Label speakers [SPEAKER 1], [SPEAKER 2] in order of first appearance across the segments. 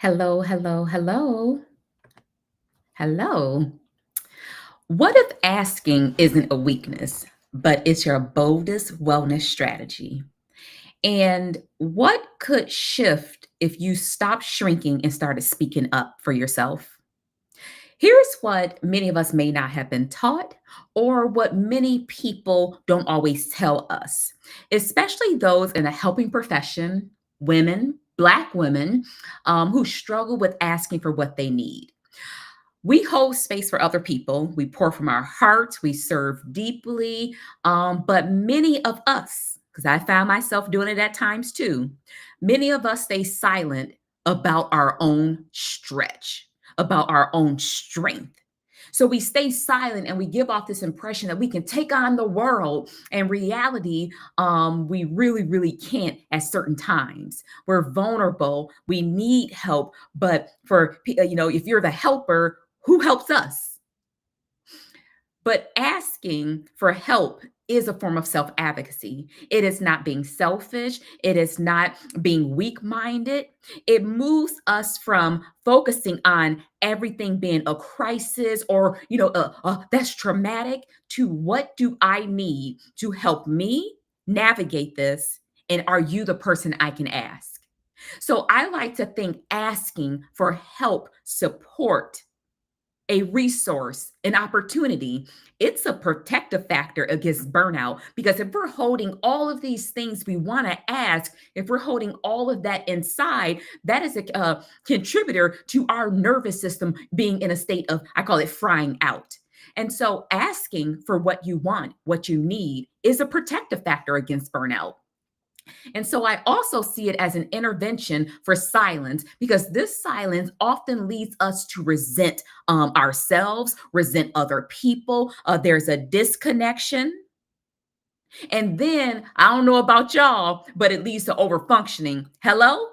[SPEAKER 1] Hello, hello, hello, hello. What if asking isn't a weakness, but it's your boldest wellness strategy? And what could shift if you stopped shrinking and started speaking up for yourself? Here's what many of us may not have been taught, or what many people don't always tell us, especially those in a helping profession, women, Black women, who struggle with asking for what they need. We hold space for other people. We pour from our hearts. We serve deeply. But many of us, because I found myself doing it at times too, many of us stay silent about our own stretch, about our own strength. So we stay silent and we give off this impression that we can take on the world. And reality, we really, really can't at certain times. We're vulnerable. We need help. But if you're the helper, who helps us? But asking for help is a form of self advocacy. It is not being selfish. It is not being weak minded. It moves us from focusing on everything being a crisis or, that's traumatic to what do I need to help me navigate this? And are you the person I can ask? So I like to think asking for help, support, a resource, an opportunity, it's a protective factor against burnout. Because if we're holding all of these things we want to ask, if we're holding all of that inside, that is a contributor to our nervous system being in a state of, I call it frying out. And so asking for what you want, what you need, is a protective factor against burnout. And so I also see it as an intervention for silence because this silence often leads us to resent ourselves, resent other people. There's a disconnection. And then I don't know about y'all, but it leads to overfunctioning. Hello?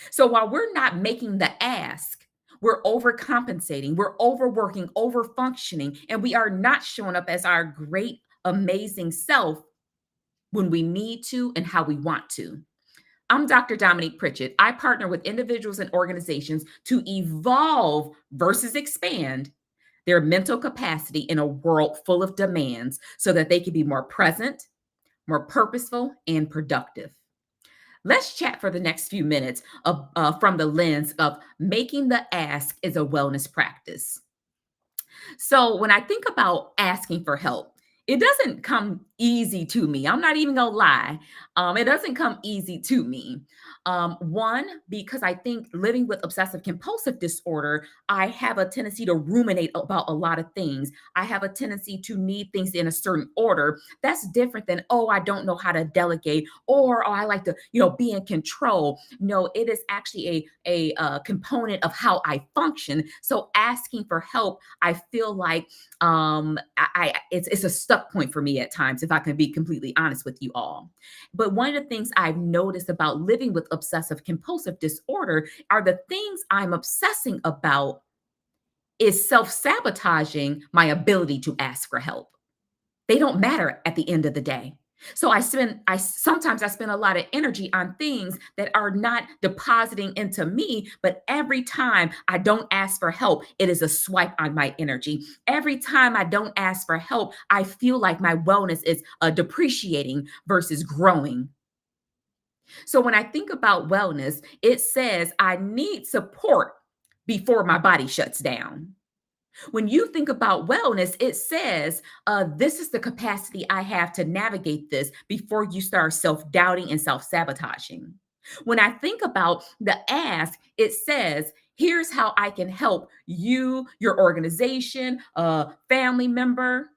[SPEAKER 1] So while we're not making the ask, we're overcompensating, we're overworking, overfunctioning, and we are not showing up as our great, amazing self when we need to and how we want to. I'm Dr. Dominique Pritchett. I partner with individuals and organizations to evolve versus expand their mental capacity in a world full of demands so that they can be more present, more purposeful, and productive. Let's chat for the next few minutes from the lens of making the ask is a wellness practice. So when I think about asking for help, it doesn't come easy to me. I'm not even gonna lie. It doesn't come easy to me. One, because I think living with obsessive compulsive disorder, I have a tendency to ruminate about a lot of things. I have a tendency to need things in a certain order. That's different than, oh, I don't know how to delegate, or oh, I like to, be in control. No, it is actually a component of how I function. So asking for help, I feel like it's a stuck point for me at times, if I can be completely honest with you all. But one of the things I've noticed about living with obsessive compulsive disorder are the things I'm obsessing about is self-sabotaging my ability to ask for help. They don't matter at the end of the day. So I spend a lot of energy on things that are not depositing into me, but every time I don't ask for help, it is a swipe on my energy. Every time I don't ask for help, I feel like my wellness is depreciating versus growing. So when I think about wellness, it says I need support before my body shuts down. When you think about wellness, it says, this is the capacity I have to navigate this before you start self doubting and self sabotaging. When I think about the ask, it says, here's how I can help you, your organization, a family member,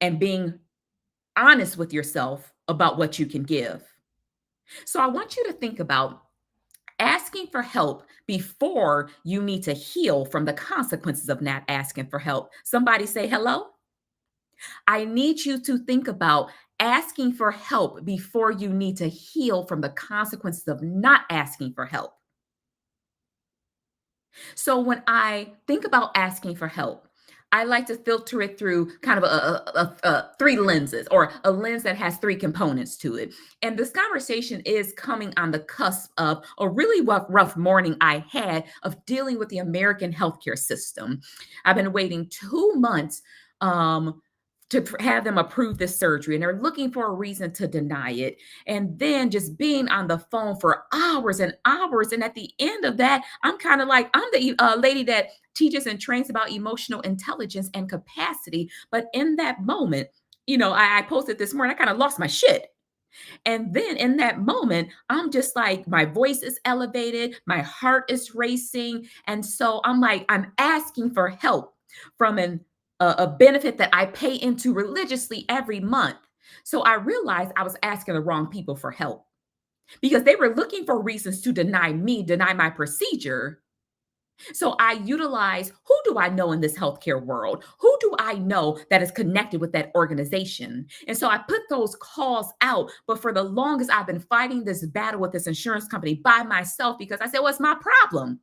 [SPEAKER 1] and being honest with yourself about what you can give. So I want you to think about asking for help before you need to heal from the consequences of not asking for help. Somebody say hello. I need you to think about asking for help before you need to heal from the consequences of not asking for help. So when I think about asking for help, I like to filter it through kind of three lenses, or a lens that has three components to it. And this conversation is coming on the cusp of a really rough morning I had of dealing with the American healthcare system. I've been waiting 2 months um, to have them approve this surgery, and they're looking for a reason to deny it. And then just being on the phone for hours and hours. And at the end of that, I'm kind of like, I'm the lady that teaches and trains about emotional intelligence and capacity. But in that moment, I posted this morning, I kind of lost my shit. And then in that moment, I'm just like, my voice is elevated, my heart is racing. And so I'm like, I'm asking for help from a benefit that I pay into religiously every month. So I realized I was asking the wrong people for help because they were looking for reasons to deny me, deny my procedure. So I utilize, who do I know in this healthcare world? Who do I know that is connected with that organization? And so I put those calls out. But for the longest, I've been fighting this battle with this insurance company by myself because I said, well, it's my problem.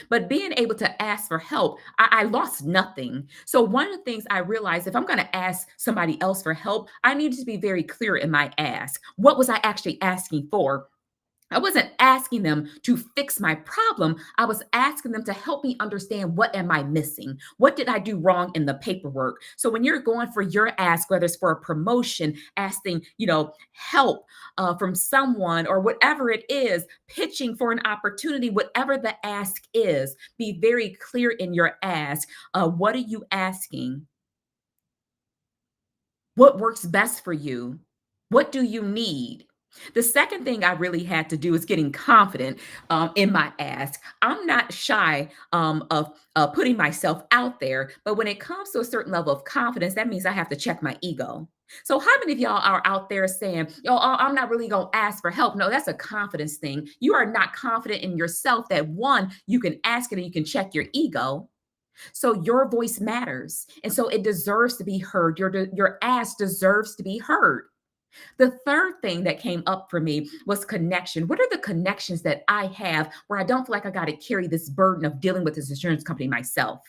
[SPEAKER 1] But being able to ask for help, I lost nothing. So one of the things I realized, if I'm going to ask somebody else for help, I needed to be very clear in my ask. What was I actually asking for? I wasn't asking them to fix my problem. I was asking them to help me understand, what am I missing? What did I do wrong in the paperwork? So when you're going for your ask, whether it's for a promotion, asking, help from someone or whatever it is, pitching for an opportunity, whatever the ask is, be very clear in your ask. What are you asking? What works best for you? What do you need? The second thing I really had to do is getting confident in my ask. I'm not shy of putting myself out there, but when it comes to a certain level of confidence, that means I have to check my ego. So, how many of y'all are out there saying, "Yo, I'm not really going to ask for help"? No, that's a confidence thing. You are not confident in yourself that, one, you can ask it and you can check your ego. So your voice matters. And so it deserves to be heard. Your ask deserves to be heard. The third thing that came up for me was connection. What are the connections that I have where I don't feel like I got to carry this burden of dealing with this insurance company myself?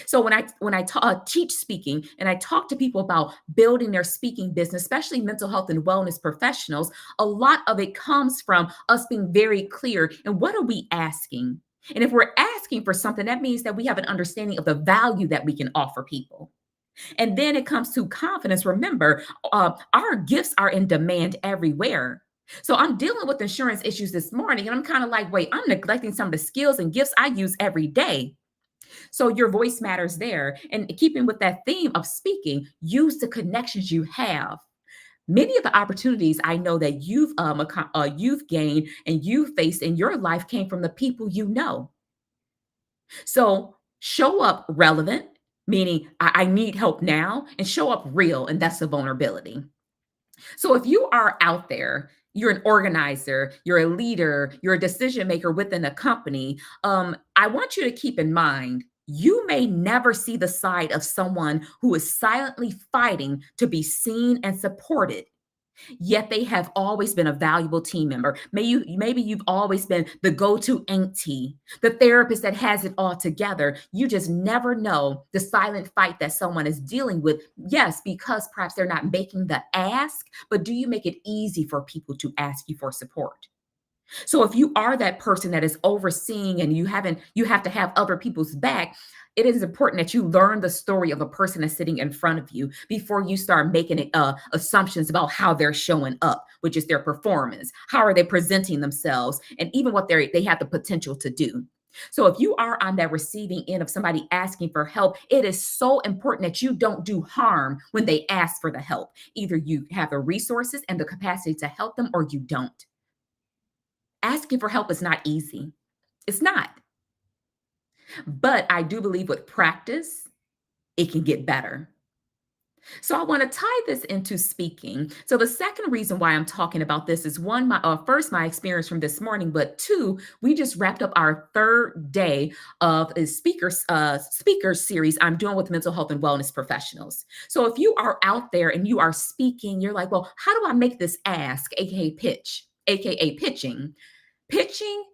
[SPEAKER 1] So when I teach speaking and I talk to people about building their speaking business, especially mental health and wellness professionals, a lot of it comes from us being very clear. And what are we asking? And if we're asking for something, that means that we have an understanding of the value that we can offer people. And then it comes to confidence. Remember, our gifts are in demand everywhere. So I'm dealing with insurance issues this morning, and I'm kind of like, wait, I'm neglecting some of the skills and gifts I use every day. So your voice matters there. And keeping with that theme of speaking, use the connections you have. Many of the opportunities I know that you've gained and you faced in your life came from the people you know. So show up relevant, meaning I need help now, and show up real, and that's the vulnerability. So if you are out there, you're an organizer, you're a leader, you're a decision maker within a company, I want you to keep in mind, you may never see the side of someone who is silently fighting to be seen and supported. Yet they have always been a valuable team member. Maybe you've always been the go-to auntie, the therapist that has it all together. You just never know the silent fight that someone is dealing with. Yes, because perhaps they're not making the ask, but do you make it easy for people to ask you for support? So if you are that person that is overseeing and you have to have other people's back, it is important that you learn the story of a person that's sitting in front of you before you start making assumptions about how they're showing up, which is their performance. How are they presenting themselves, and even what they have the potential to do. So if you are on that receiving end of somebody asking for help, it is so important that you don't do harm when they ask for the help. Either you have the resources and the capacity to help them, or you don't. Asking for help is not easy. It's not. But I do believe with practice, it can get better. So I want to tie this into speaking. So the second reason why I'm talking about this is, one, my first, my experience from this morning, but two, we just wrapped up our third day of a speaker series I'm doing with mental health and wellness professionals. So if you are out there and you are speaking, you're like, well, how do I make this ask, aka pitch, aka pitching? Pitching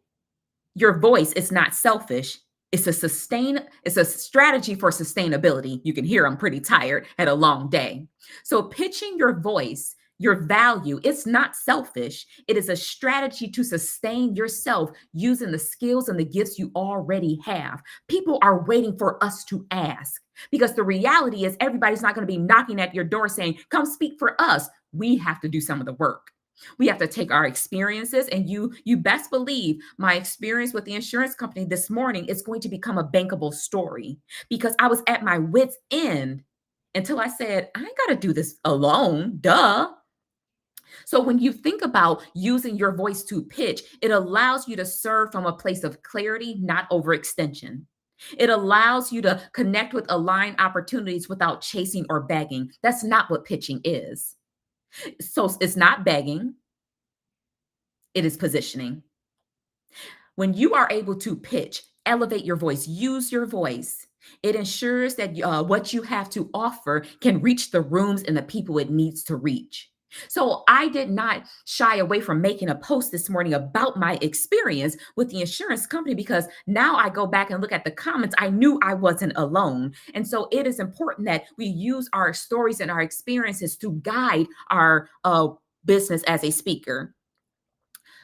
[SPEAKER 1] your voice is not selfish. It's a strategy for sustainability. You can hear I'm pretty tired, had a long day. So pitching your voice, your value, it's not selfish. It is a strategy to sustain yourself using the skills and the gifts you already have. People are waiting for us to ask, because the reality is everybody's not going to be knocking at your door saying, "Come speak for us." We have to do some of the work. We have to take our experiences, and you best believe my experience with the insurance company this morning is going to become a bankable story, because I was at my wit's end until I said, "I ain't got to do this alone, duh." So when you think about using your voice to pitch, it allows you to serve from a place of clarity, not overextension. It allows you to connect with aligned opportunities without chasing or begging. That's not what pitching is. So it's not begging, it is positioning. When you are able to pitch, elevate your voice, use your voice, it ensures that what you have to offer can reach the rooms and the people it needs to reach. So I did not shy away from making a post this morning about my experience with the insurance company, because now I go back and look at the comments. I knew I wasn't alone. And so it is important that we use our stories and our experiences to guide our business as a speaker.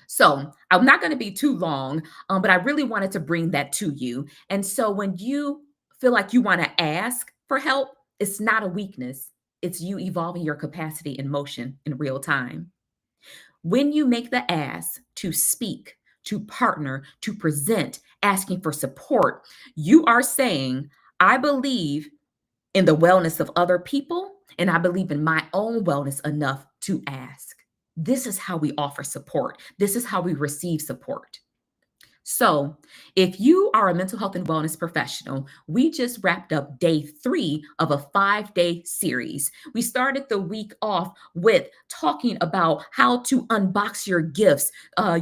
[SPEAKER 1] So I'm not going to be too long, but I really wanted to bring that to you. And so when you feel like you want to ask for help, it's not a weakness. It's you evolving your capacity in motion in real time. When you make the ask to speak, to partner, to present, asking for support, you are saying, "I believe in the wellness of other people, and I believe in my own wellness enough to ask." This is how we offer support. This is how we receive support. So, if you are a mental health and wellness professional, we just wrapped up day 3 of a 5-day series. We started the week off with talking about how to unbox your gifts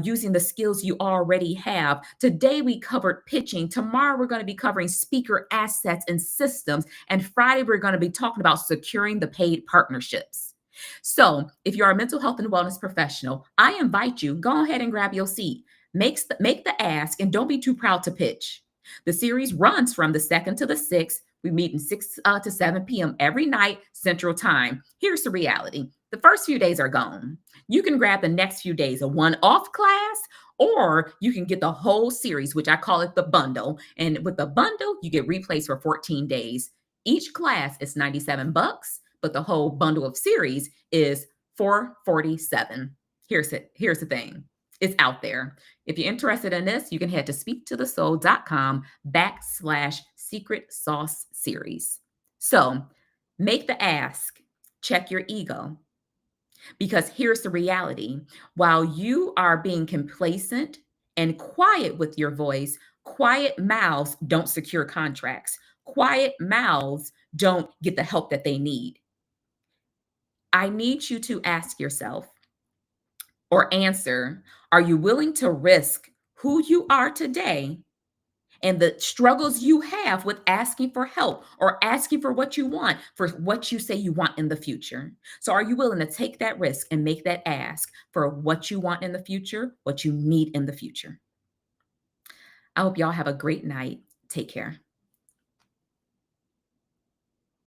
[SPEAKER 1] using the skills you already have. Today, we covered pitching. Tomorrow, we're going to be covering speaker assets and systems. And Friday, we're going to be talking about securing the paid partnerships. So, if you are a mental health and wellness professional, I invite you, go ahead and grab your seat. Make the ask, and don't be too proud to pitch. The series runs from the 2nd to the 6th. We meet in 6 to 7 p.m. every night, Central Time. Here's the reality: the first few days are gone. You can grab the next few days, a one off class, or you can get the whole series, which I call it the bundle. And with the bundle, you get replays for 14 days. Each class is $97, but the whole bundle of series is $447. Here's the thing. It's out there. If you're interested in this, you can head to speaktothesoul.com/secret sauce series. So make the ask, check your ego, because here's the reality: while you are being complacent and quiet with your voice, quiet mouths don't secure contracts. Quiet mouths don't get the help that they need. I need you to ask yourself, or answer, are you willing to risk who you are today and the struggles you have with asking for help or asking for what you want, for what you say you want in the future? So, are you willing to take that risk and make that ask for what you want in the future, what you need in the future? I hope y'all have a great night. Take care.